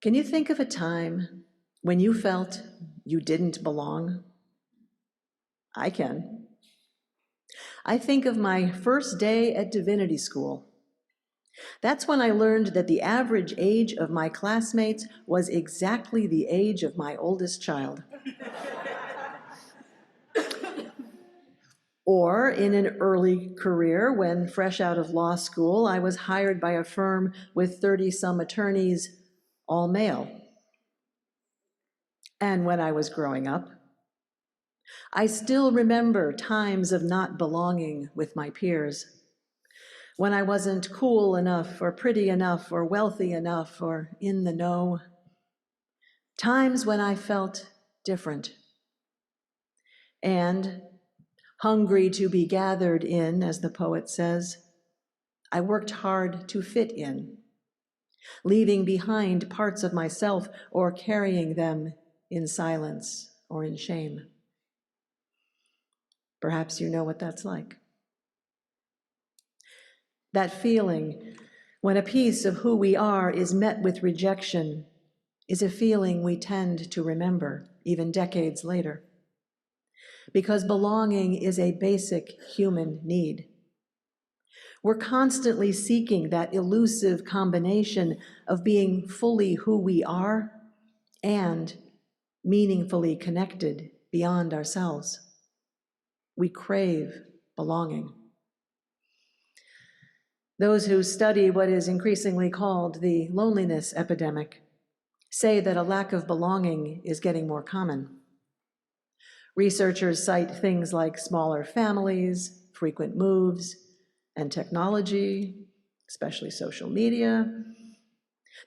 Can you think of a time when you felt you didn't belong? I can. I think of my first day at divinity school. That's when I learned that the average age of my classmates was exactly the age of my oldest child. Or in an early career, when fresh out of law school, I was hired by a firm with 30-some attorneys, all male. And when I was growing up, I still remember times of not belonging with my peers, when I wasn't cool enough or pretty enough or wealthy enough or in the know. Times when I felt different and hungry to be gathered in, as the poet says. I worked hard to fit in, leaving behind parts of myself or carrying them in silence or in shame. Perhaps you know what that's like. That feeling when a piece of who we are is met with rejection is a feeling we tend to remember even decades later, because belonging is a basic human need. We're constantly seeking that elusive combination of being fully who we are and meaningfully connected beyond ourselves. We crave belonging. Those who study what is increasingly called the loneliness epidemic say that a lack of belonging is getting more common. Researchers cite things like smaller families, frequent moves, and technology, especially social media.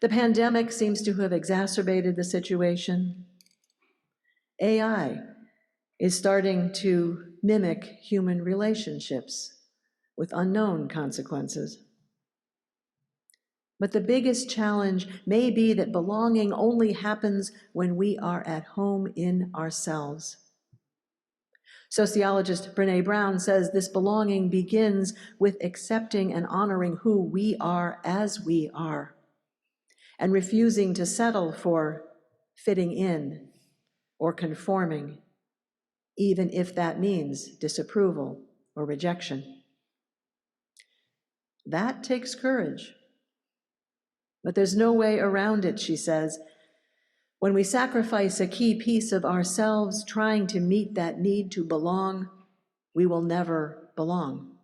The pandemic seems to have exacerbated the situation. AI is starting to mimic human relationships with unknown consequences. But the biggest challenge may be that belonging only happens when we are at home in ourselves. Sociologist Brené Brown says this belonging begins with accepting and honoring who we are as we are, and refusing to settle for fitting in or conforming, even if that means disapproval or rejection. That takes courage. But there's no way around it, she says. When we sacrifice a key piece of ourselves trying to meet that need to belong, we will never belong.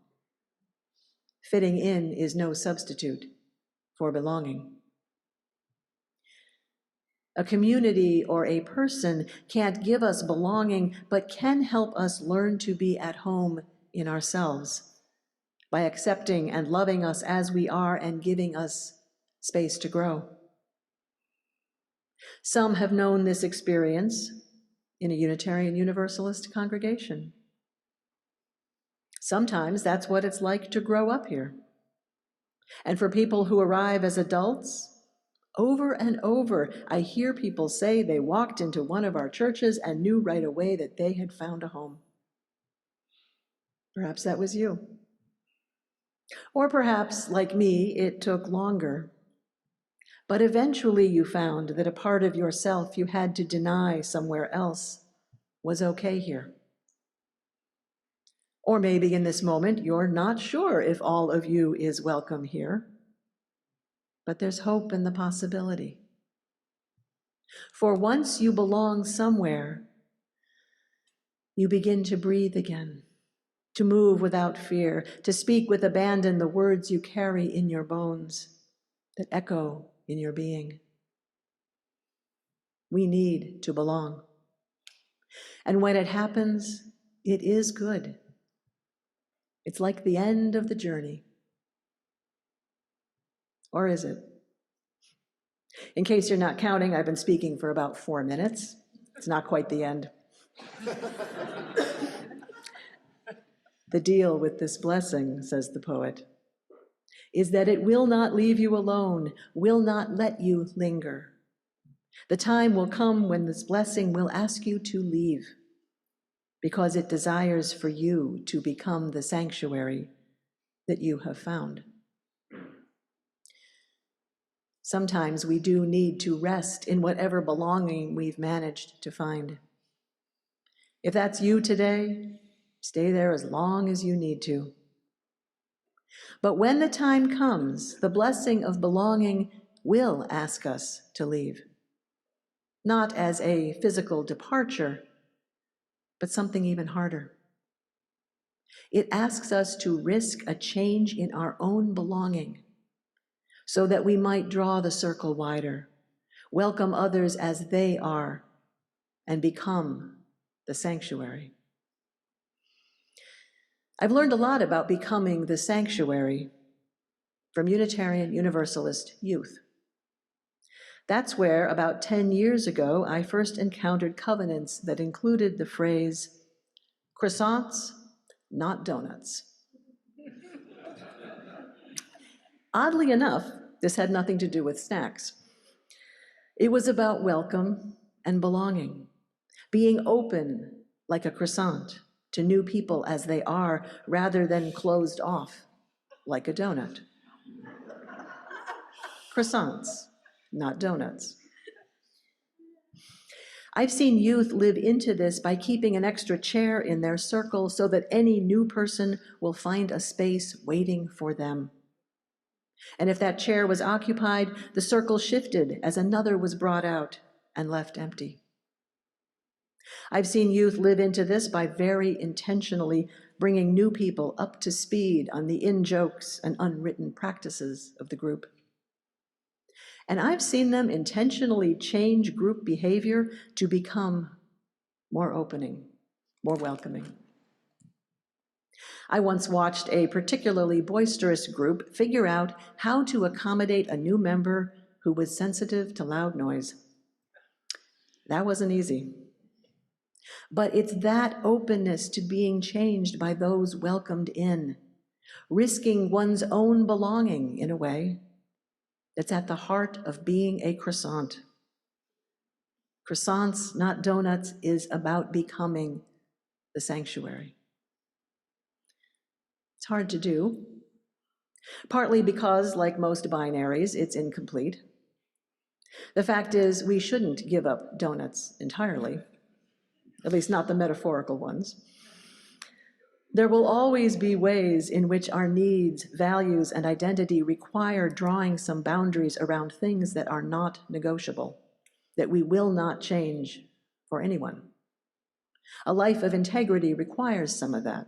Fitting in is no substitute for belonging. A community or a person can't give us belonging, but can help us learn to be at home in ourselves by accepting and loving us as we are and giving us space to grow. Some have known this experience in a Unitarian Universalist congregation. Sometimes that's what it's like to grow up here. And for people who arrive as adults, over and over, I hear people say they walked into one of our churches and knew right away that they had found a home. Perhaps that was you. Or perhaps, like me, it took longer. But eventually you found that a part of yourself you had to deny somewhere else was okay here. Or maybe in this moment you're not sure if all of you is welcome here, but there's hope in the possibility. For once you belong somewhere, you begin to breathe again, to move without fear, to speak with abandon the words you carry in your bones that echo in your being. We need to belong. And when it happens, it is good. It's like the end of the journey. Or is it? In case you're not counting, I've been speaking for about 4 minutes. It's not quite the end. The deal with this blessing, says the poet, is that it will not leave you alone, will not let you linger. The time will come when this blessing will ask you to leave, because it desires for you to become the sanctuary that you have found. Sometimes we do need to rest in whatever belonging we've managed to find. If that's you today, stay there as long as you need to. But when the time comes, the blessing of belonging will ask us to leave. Not as a physical departure, but something even harder. It asks us to risk a change in our own belonging so that we might draw the circle wider, welcome others as they are, and become the sanctuary. I've learned a lot about becoming the sanctuary from Unitarian Universalist youth. That's where, about 10 years ago, I first encountered covenants that included the phrase, croissants, not donuts. Oddly enough, this had nothing to do with snacks. It was about welcome and belonging, being open like a croissant to new people as they are, rather than closed off like a donut. Croissants, not donuts. I've seen youth live into this by keeping an extra chair in their circle so that any new person will find a space waiting for them. And if that chair was occupied, the circle shifted as another was brought out and left empty. I've seen youth live into this by very intentionally bringing new people up to speed on the in-jokes and unwritten practices of the group. And I've seen them intentionally change group behavior to become more opening, more welcoming. I once watched a particularly boisterous group figure out how to accommodate a new member who was sensitive to loud noise. That wasn't easy. But it's that openness to being changed by those welcomed in, risking one's own belonging in a way, that's at the heart of being a croissant. Croissants, not donuts, is about becoming the sanctuary. It's hard to do, partly because, like most binaries, it's incomplete. The fact is, we shouldn't give up donuts entirely, at least not the metaphorical ones. There will always be ways in which our needs, values, and identity require drawing some boundaries around things that are not negotiable, that we will not change for anyone. A life of integrity requires some of that.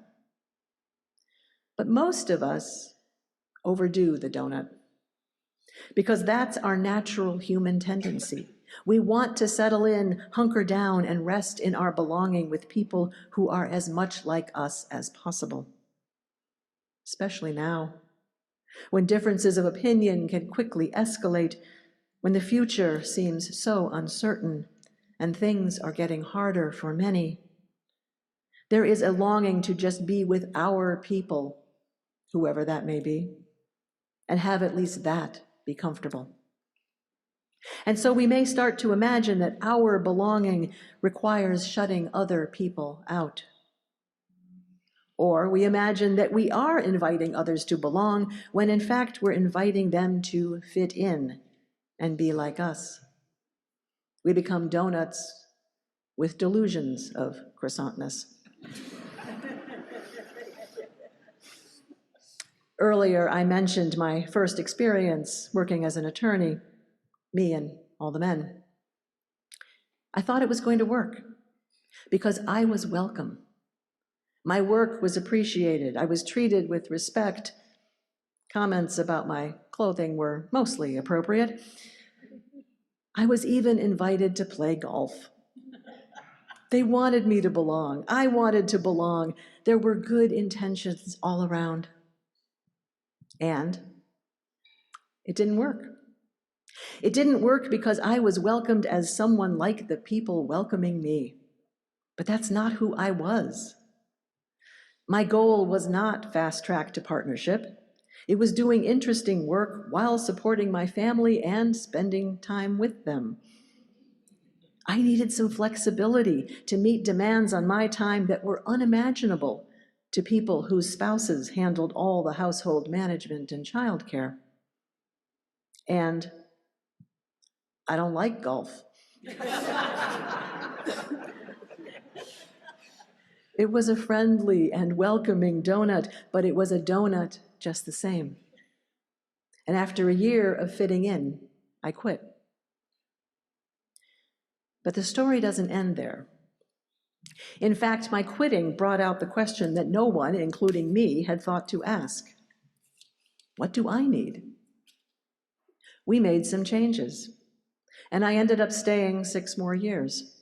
But most of us overdo the donut, because that's our natural human tendency. We want to settle in, hunker down, and rest in our belonging with people who are as much like us as possible. Especially now, when differences of opinion can quickly escalate, when the future seems so uncertain, and things are getting harder for many. There is a longing to just be with our people, whoever that may be, and have at least that be comfortable. And so we may start to imagine that our belonging requires shutting other people out. Or we imagine that we are inviting others to belong when in fact we're inviting them to fit in and be like us. We become donuts with delusions of croissantness. Earlier, I mentioned my first experience working as an attorney, me and all the men. I thought it was going to work because I was welcome. My work was appreciated. I was treated with respect. Comments about my clothing were mostly appropriate. I was even invited to play golf. They wanted me to belong. I wanted to belong. There were good intentions all around. And it didn't work. It didn't work because I was welcomed as someone like the people welcoming me. But that's not who I was. My goal was not fast track to partnership. It was doing interesting work while supporting my family and spending time with them. I needed some flexibility to meet demands on my time that were unimaginable to people whose spouses handled all the household management and childcare. And I don't like golf. It was a friendly and welcoming donut, but it was a donut just the same. And after a year of fitting in, I quit. But the story doesn't end there. In fact, my quitting brought out the question that no one, including me, had thought to ask. What do I need? We made some changes, and I ended up staying 6 more years.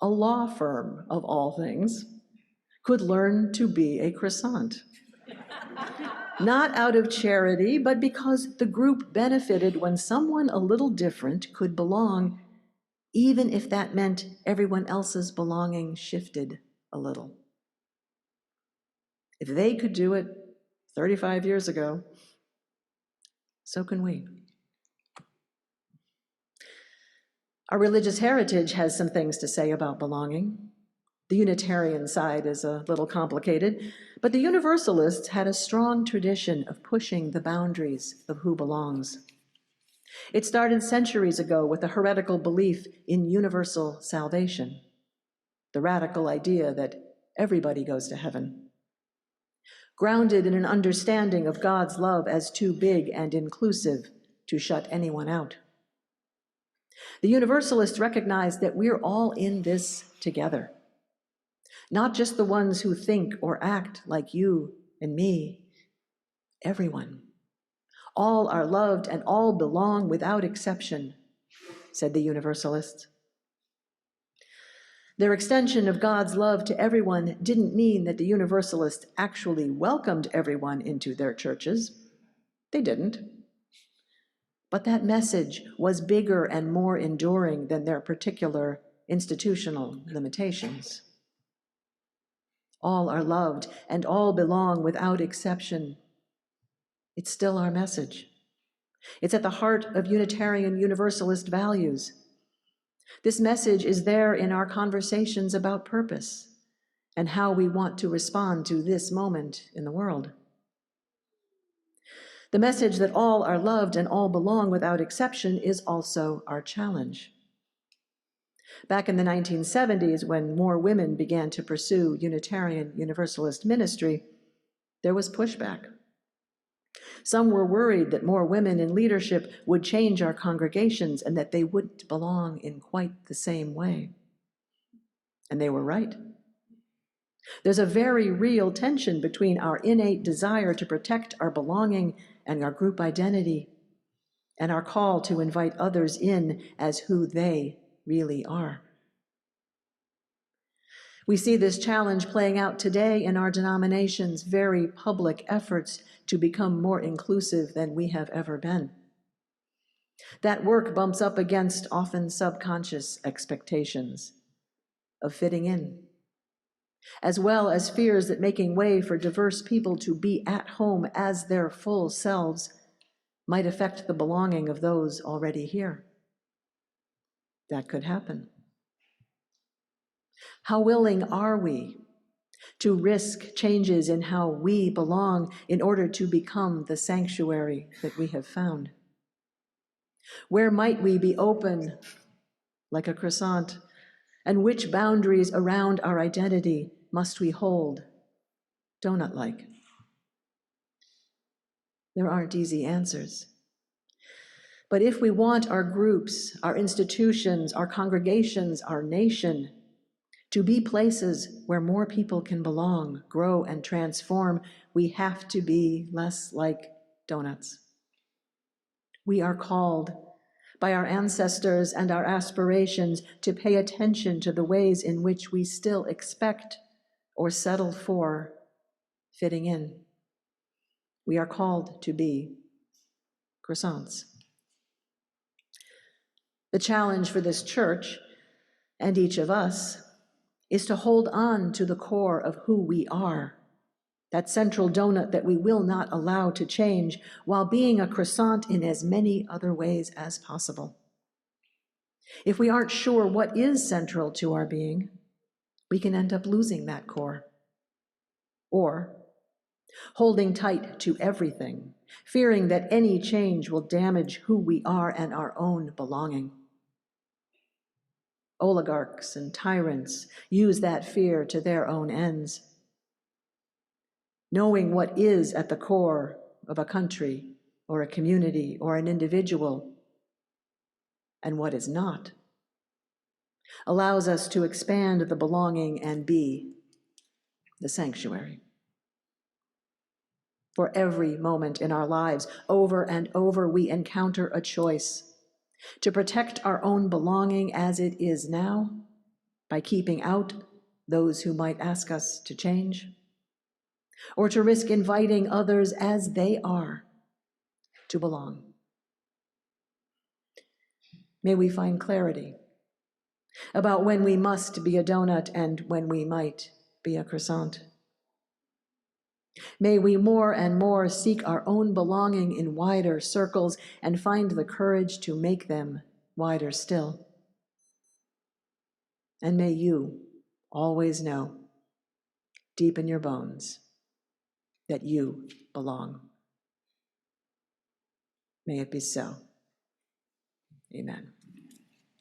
A law firm, of all things, could learn to be a croissant. Not out of charity, but because the group benefited when someone a little different could belong, even if that meant everyone else's belonging shifted a little. If they could do it 35 years ago, so can we. Our religious heritage has some things to say about belonging. The Unitarian side is a little complicated, but the Universalists had a strong tradition of pushing the boundaries of who belongs. It started centuries ago with a heretical belief in universal salvation, the radical idea that everybody goes to heaven. Grounded in an understanding of God's love as too big and inclusive to shut anyone out. The Universalists recognize that we're all in this together. Not just the ones who think or act like you and me, everyone. All are loved and all belong without exception, said the Universalists. Their extension of God's love to everyone didn't mean that the Universalists actually welcomed everyone into their churches. They didn't. But that message was bigger and more enduring than their particular institutional limitations. All are loved and all belong without exception. It's still our message. It's at the heart of Unitarian Universalist values. This message is there in our conversations about purpose and how we want to respond to this moment in the world. The message that all are loved and all belong without exception is also our challenge. Back in the 1970s, when more women began to pursue Unitarian Universalist ministry, there was pushback. Some were worried that more women in leadership would change our congregations and that they wouldn't belong in quite the same way. And they were right. There's a very real tension between our innate desire to protect our belonging and our group identity, and our call to invite others in as who they really are. We see this challenge playing out today in our denomination's very public efforts to become more inclusive than we have ever been. That work bumps up against often subconscious expectations of fitting in, as well as fears that making way for diverse people to be at home as their full selves might affect the belonging of those already here. That could happen. How willing are we to risk changes in how we belong in order to become the sanctuary that we have found? Where might we be open like a croissant? And which boundaries around our identity must we hold donut-like? There aren't easy answers. But if we want our groups, our institutions, our congregations, our nation to be places where more people can belong, grow, and transform, we have to be less like donuts. We are called by our ancestors and our aspirations to pay attention to the ways in which we still expect or settle for fitting in. We are called to be croissants. The challenge for this church and each of us is to hold on to the core of who we are, that central donut that we will not allow to change, while being a croissant in as many other ways as possible. If we aren't sure what is central to our being, we can end up losing that core, or holding tight to everything fearing that any change will damage who we are and our own belonging. Oligarchs and tyrants use that fear to their own ends. Knowing what is at the core of a country or a community or an individual and what is not allows us to expand the belonging and be the sanctuary. For every moment in our lives, over and over, we encounter a choice to protect our own belonging as it is now by keeping out those who might ask us to change, or to risk inviting others as they are to belong. May we find clarity about when we must be a donut and when we might be a croissant. May we more and more seek our own belonging in wider circles and find the courage to make them wider still. And may you always know, deep in your bones, that you belong. May it be so. Amen.